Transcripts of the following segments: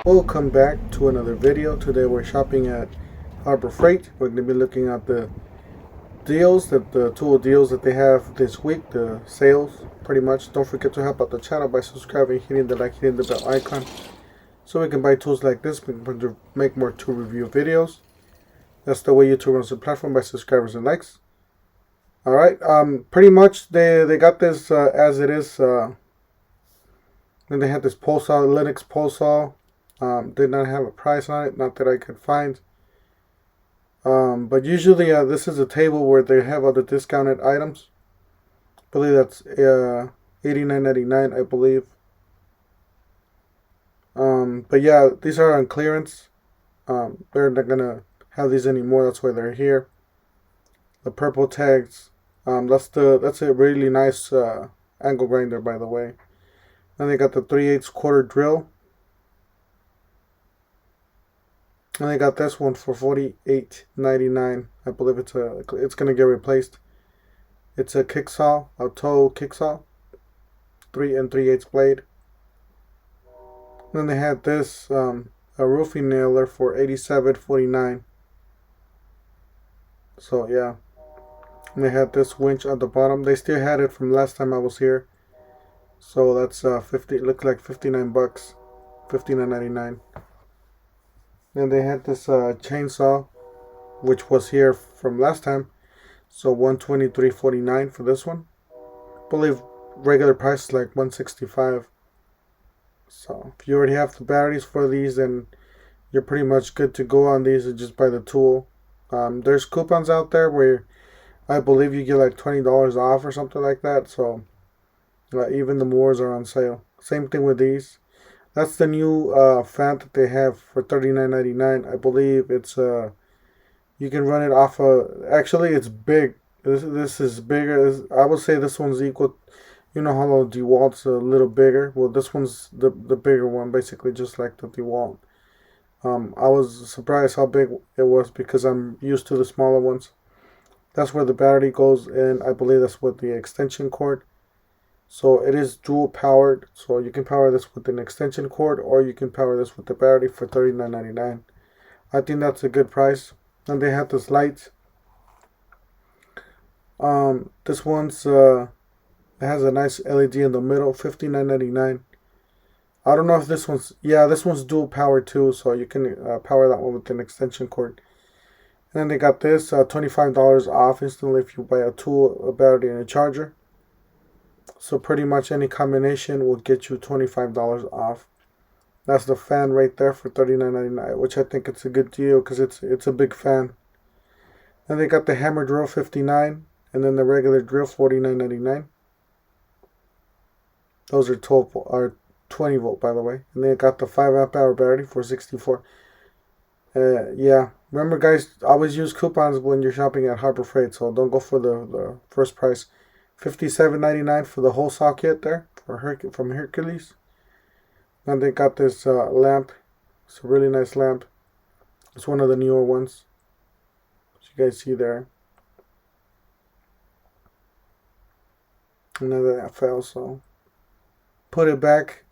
Welcome back to another video. Today we're shopping at Harbor Freight. We're going to be looking at the deals, the tool deals that they have this week, the sales pretty much. Don't forget to help out the channel by subscribing, hitting the like, hitting the bell icon, so we can buy tools like this. We can make more tool review videos. That's the way YouTube runs the platform, by subscribers and likes. Alright, pretty much they got this as it is. Then they had this pole saw, Linux pole saw. Did not have a price on it, not that I could find. But usually this is a table where they have all the discounted items. I believe that's $89.99, I believe. But yeah, these are on clearance. They're not gonna have these anymore. That's why they're here. The purple tags. That's a really nice angle grinder, by the way. Then they got the 3/8 quarter drill. And they got this one for $48.99. I believe it's gonna get replaced. It's a kick saw, a toe kick saw, 3 3/8 blade. Then they had this a roofing nailer for $87.49. So yeah. And they had this winch at the bottom. They still had it from last time I was here. So that's 50. Looks like 59 bucks, $59.99. Then they had this chainsaw, which was here from last time. So $123.49 for this one. I believe regular price is like $165. So if you already have the batteries for these, then you're pretty much good to go on these and just buy the tool. There's coupons out there where I believe you get like $20 off or something like that. So even the Moors are on sale. Same thing with these. That's the new fan that they have for $39.99. I believe it's you can run it off actually it's big. This is bigger. I would say this one's equal. You know how the DeWalt's a little bigger. Well, this one's the bigger one, basically just like the DeWalt. I was surprised how big it was because I'm used to the smaller ones. That's where the battery goes in. I believe that's with the extension cord. So it is dual powered, so you can power this with an extension cord or you can power this with the battery for $39.99. I think that's a good price. And they have this light. This one's it has a nice LED in the middle, $59.99. I don't know if this one's dual powered too, so you can power that one with an extension cord. And then they got this $25 off instantly if you buy a tool, a battery, and a charger. So pretty much any combination will get you $25 off. That's the fan right there for $39.99, which I think it's a good deal because it's a big fan. And they got the hammer drill $59, and then the regular drill $49.99. Those are 20 volt, by the way. And they got the 5 amp hour battery for $64. Yeah, remember guys, always use coupons when you're shopping at Harbor Freight, so don't go for the first price. $57.99 for the whole saw kit there from Hercules. And they got this lamp. It's a really nice lamp. It's one of the newer ones, as you guys see there. Another that fell, so put it back.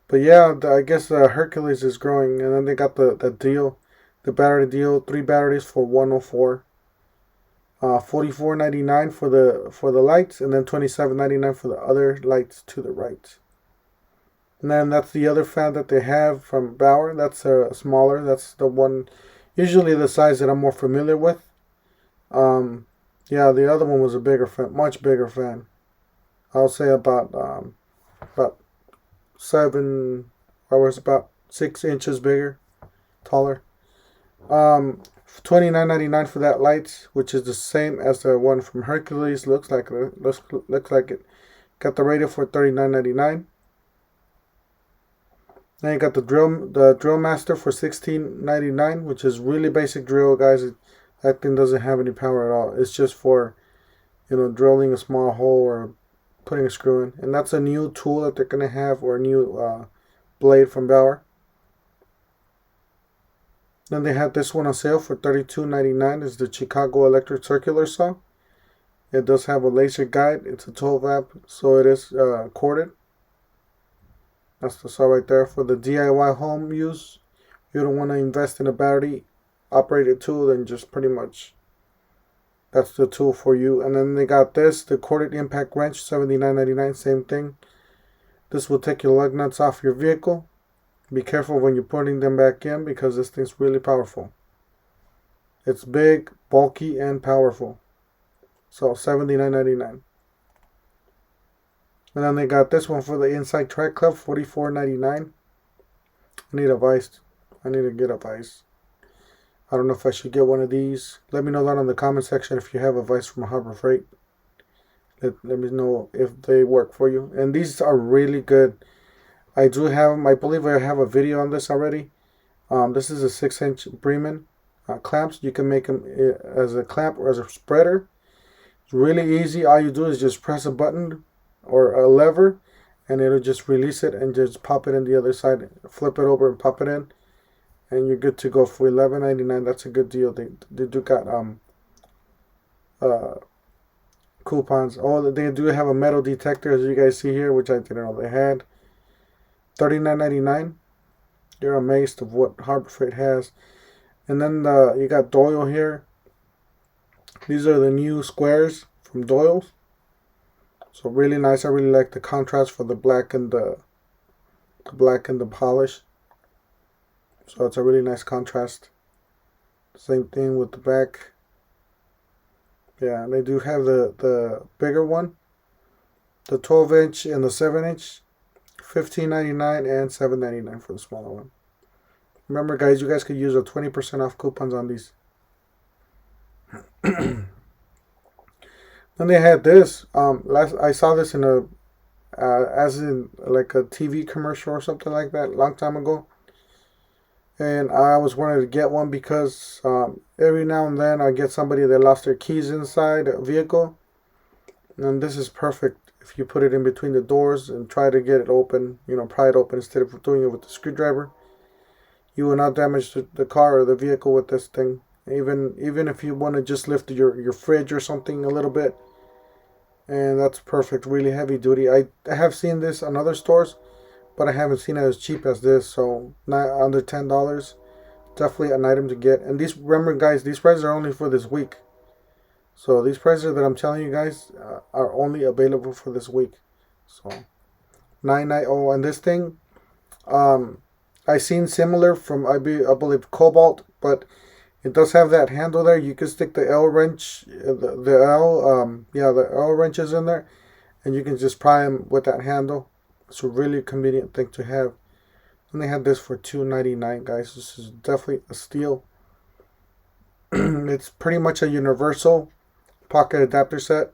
But yeah, I guess Hercules is growing. And then they got the deal, the battery deal, 3 batteries for $104. $44.99 for the lights, and then $27.99 for the other lights to the right. And then that's the other fan that they have from Bauer. That's smaller. That's the one, usually the size that I'm more familiar with. Yeah, the other one was a bigger fan, much bigger fan. I'll say about 6 inches bigger, taller. $29.99 for that light, which is the same as the one from Hercules. Looks like it. Got the radio for $39.99. Then you got the drill master for $16.99, which is really basic drill, guys. That thing doesn't have any power at all. It's just for, drilling a small hole or putting a screw in. And that's a new tool that they're gonna have, or a new blade from Bauer. Then they had this one on sale for $32.99. It's the Chicago Electric Circular Saw. It does have a laser guide. It's a 12 amp, so it is corded. That's the saw right there for the DIY home use. You don't want to invest in a battery operated tool, then just pretty much that's the tool for you. And then they got this, the corded impact wrench, $79.99, same thing. This will take your lug nuts off your vehicle. Be careful when you're putting them back in because this thing's really powerful. It's big, bulky, and powerful. So $79.99. And then they got this one for the inside track club, $44.99. I need a vise. I need to get a vise. I don't know if I should get one of these. Let me know down in the comment section if you have a vise from Harbor Freight. Let me know if they work for you. And these are really good. I do have them. I believe I have a video on this already. This is a 6-inch Bremen clamps. You can make them as a clamp or as a spreader. It's really easy. All you do is just press a button or a lever, and it'll just release it and just pop it in the other side. Flip it over and pop it in, and you're good to go for $11.99. That's a good deal. They do got coupons. Oh, they do have a metal detector, as you guys see here, which I didn't know they had. $39.99. You're amazed of what Harbor Freight has. And then you got Doyle here. These are the new squares from Doyle's. So really nice. I really like the contrast for the black and the polish. So it's a really nice contrast. Same thing with the back. Yeah, they do have the bigger one, the 12-inch and the 7-inch, $15.99 and $7.99 for the smaller one. Remember, guys, you guys could use a 20% off coupons on these. Then they had this. I saw this in a as in like a TV commercial or something like that, long time ago. And I was wanting to get one because every now and then I get somebody that lost their keys inside a vehicle. And this is perfect if you put it in between the doors and try to get it open, pry it open instead of doing it with the screwdriver. You will not damage the car or the vehicle with this thing. Even if you want to just lift your fridge or something a little bit. And that's perfect, really heavy duty. I have seen this on other stores, but I haven't seen it as cheap as this. So not under $10. Definitely an item to get. And these, remember guys, these prices are only for this week. So these prices that I'm telling you guys are only available for this week. So $9.90. And this thing, I seen similar from I believe Cobalt, but it does have that handle there. You can stick the L wrench, the L wrenches in there, and you can just pry them with that handle. It's a really convenient thing to have. And they had this for $2.99, guys. This is definitely a steal. It's pretty much a universal pocket adapter set.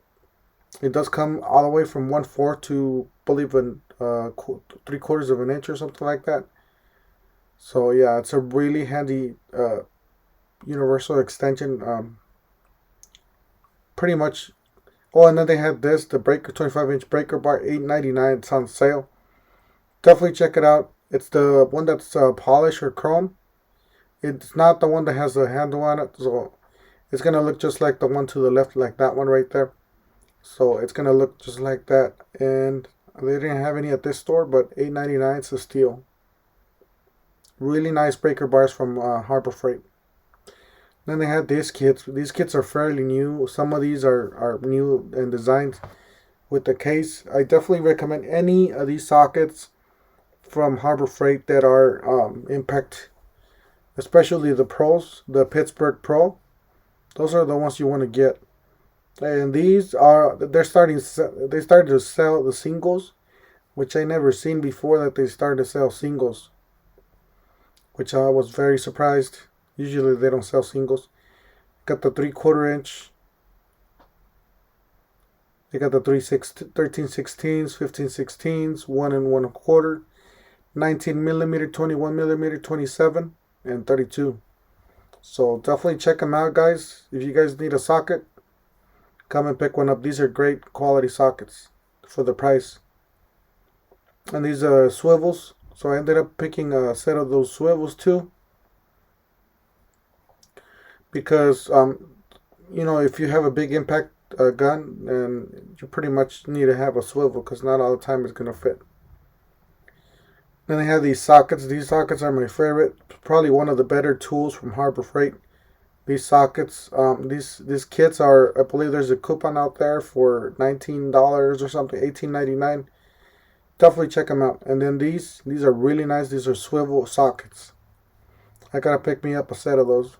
It does come all the way from 1/4 to, I believe, 3/4 of an inch or something like that. So yeah, it's a really handy universal extension. Pretty much. Oh, and then they had this, the breaker, 25-inch breaker bar, $8.99. It's on sale. Definitely check it out. It's the one that's polished or chrome. It's not the one that has the handle on it, so it's gonna look just like the one to the left, like that one right there. So it's gonna look just like that. And they didn't have any at this store, but $8.99. It's a steal. Really nice breaker bars from Harbor Freight. Then they had these kits. These kits are fairly new. Some of these are new and designed with the case. I definitely recommend any of these sockets from Harbor Freight that are impact, especially the pros, the Pittsburgh Pro. Those are the ones you want to get. And these are, they started to sell the singles, which I never seen before, that they started to sell singles, which I was very surprised. Usually they don't sell singles. Got the 3/4 inch. They got the 13/16s, 15/16s, 1 1/4, 19 millimeter, 21 millimeter, 27, and 32. So definitely check them out, guys. If you guys need a socket, come and pick one up. These are great quality sockets for the price. And these are swivels. So I ended up picking a set of those swivels too. Because, if you have a big impact gun, and you pretty much need to have a swivel because not all the time it's going to fit. Then they have these sockets. These sockets are my favorite. Probably one of the better tools from Harbor Freight. These sockets, these kits are, I believe there's a coupon out there for $19 or something, $18.99. Definitely check them out. And then these are really nice. These are swivel sockets. I gotta pick me up a set of those.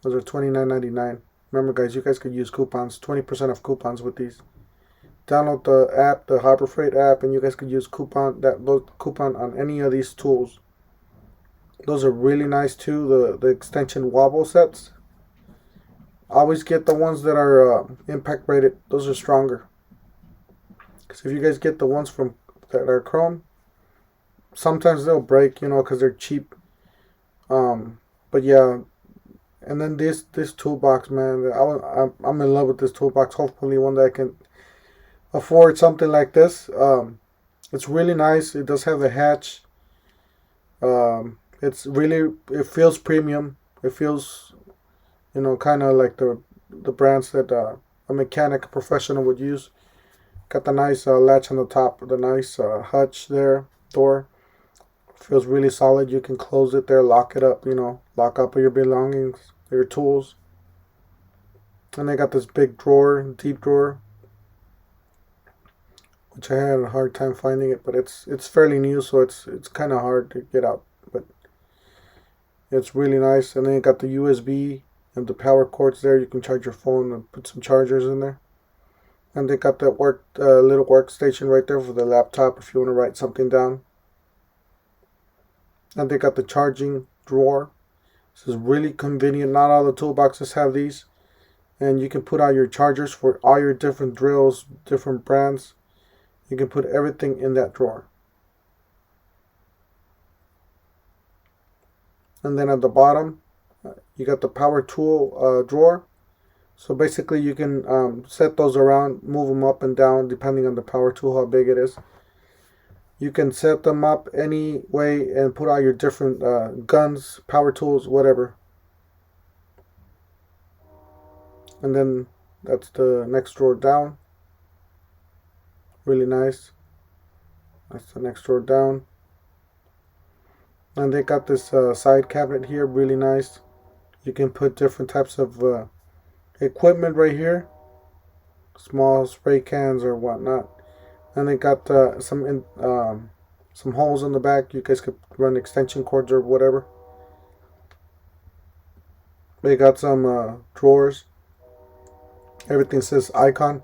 Those are $29.99. Remember, guys, you guys could use coupons, 20% off coupons with these. Download the app, the Harbor Freight app, and you guys could use coupon on any of these tools. Those are really nice too. The extension wobble sets. Always get the ones that are impact rated. Those are stronger. Because if you guys get the ones that are chrome, sometimes they'll break, because they're cheap. But yeah. And then this toolbox, man, I'm in love with this toolbox. Hopefully one day I can afford something like this. It's really nice. It does have a hatch. It feels premium. It feels, kind of like the brands that a mechanic, a professional would use. Got the nice latch on the top, the nice hutch there, door. Feels really solid. You can close it there, lock it up, lock up your belongings, your tools. And they got this big drawer, deep drawer, which I had a hard time finding it, but it's fairly new, so it's kind of hard to get out, but it's really nice. And then you got the USB and the power cords there. You can charge your phone and put some chargers in there. And they got that little workstation right there for the laptop if you want to write something down. And they got the charging drawer. This is really convenient. Not all the toolboxes have these. And you can put out your chargers for all your different drills, different brands. You can put everything in that drawer. And then at the bottom, you got the power tool drawer. So basically you can set those around, move them up and down depending on the power tool, how big it is. You can set them up any way and put out your different guns, power tools, whatever. And then that's the next drawer down. Really nice. That's the next drawer down. And they got this side cabinet here, really nice. You can put different types of equipment right here. Small spray cans or whatnot. And they got some holes in the back. You guys could run extension cords or whatever. They got some drawers. Everything says Icon.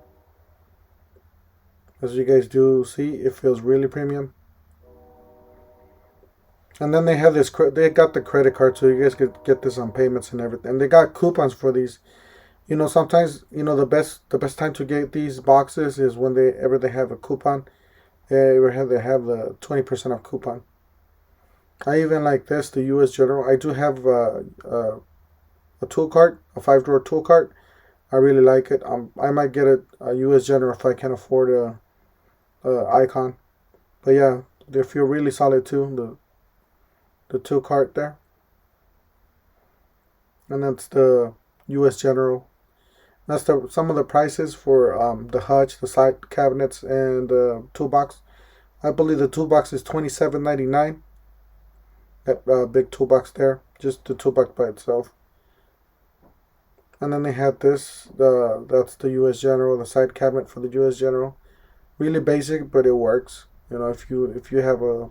As you guys do see, it feels really premium. And then they have this. They got the credit card, so you guys could get this on payments and everything. And they got coupons for these. Sometimes the best time to get these boxes is when they have a coupon. They have the 20% off coupon. I even like this, the U.S. General. I do have a tool cart, a 5-drawer tool cart. I really like it. I might get a U.S. General if I can afford a Icon. But yeah, they feel really solid too. The tool cart there, and that's the U.S. General. That's some of the prices for the hutch, the side cabinets, and the toolbox. I believe the toolbox is $27.99. That big toolbox there, just the toolbox by itself. And then they had this. That's the U.S. General, the side cabinet for the U.S. General. Really basic, but it works. If you have a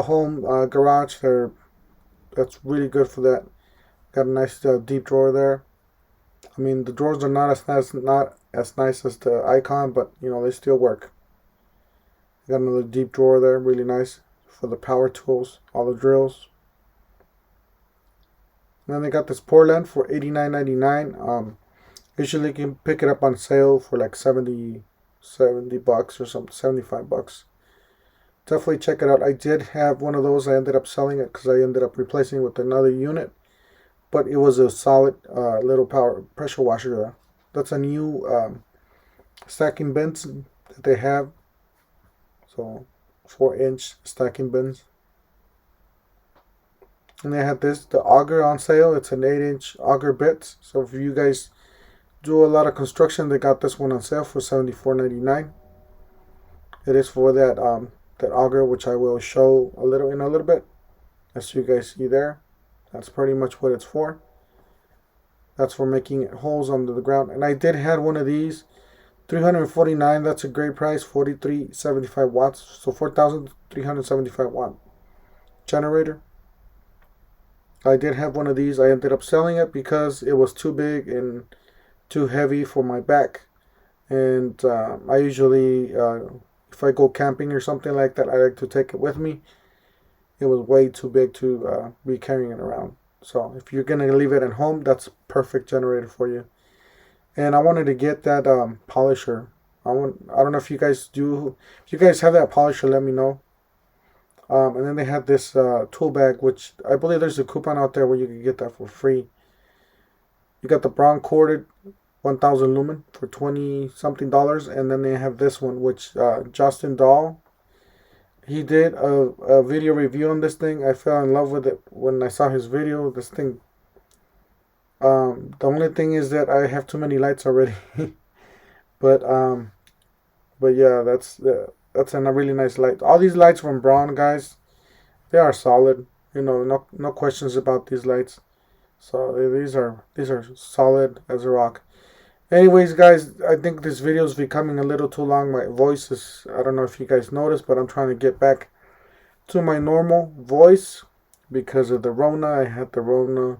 home garage there, that's really good for that. Got a nice deep drawer there. I mean, the drawers are not as nice as the Icon, but they still work. Got another deep drawer there, really nice for the power tools, all the drills. And then they got this Portland for $89.99. Usually you can pick it up on sale for like $70 or something, $75. Definitely check it out. I did have one of those. I ended up selling it because I ended up replacing it with another unit. But it was a solid little pressure washer there. That's a new stacking bins that they have. So 4-inch stacking bins. And they had the Auger on sale. It's an 8-inch Auger bits. So if you guys do a lot of construction, they got this one on sale for $74.99. It is for that that auger, which I will show a little bit. As you guys see there, that's pretty much what it's for. That's for making holes under the ground. And I did have one of these, 349. That's a great price, 4375 watts. So 4,375 watt generator. I did have one of these. I ended up selling it because it was too big and too heavy for my back. And I usually, if I go camping or something like that, I like to take it with me. It was way too big to be carrying it around. So if you're gonna leave it at home, that's perfect generator for you. And I wanted to get that polisher. I don't know if you guys do. If you guys have that polisher, let me know. And then they had this tool bag, which I believe there's a coupon out there where you can get that for free. You got the Braun corded 1000 lumen for $20 something, and then they have this one, which Justin Dahl, he did a video review on this thing. I fell in love with it when I saw his video. This thing, the only thing is that I have too many lights already. but yeah, that's a really nice light. All these lights from Braun, guys, they are solid. You know, no questions about these lights. So these are solid as a rock. Anyways, guys, I think this video is becoming a little too long. My voice is, I don't know if you guys noticed, but I'm trying to get back to my normal voice because of the Rona. I had the Rona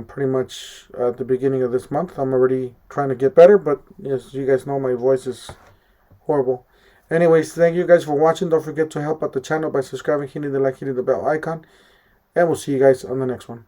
pretty much at the beginning of this month. I'm already trying to get better, but as you guys know, my voice is horrible. Anyways, thank you guys for watching. Don't forget to help out the channel by subscribing, hitting the like, hitting the bell icon, and we'll see you guys on the next one.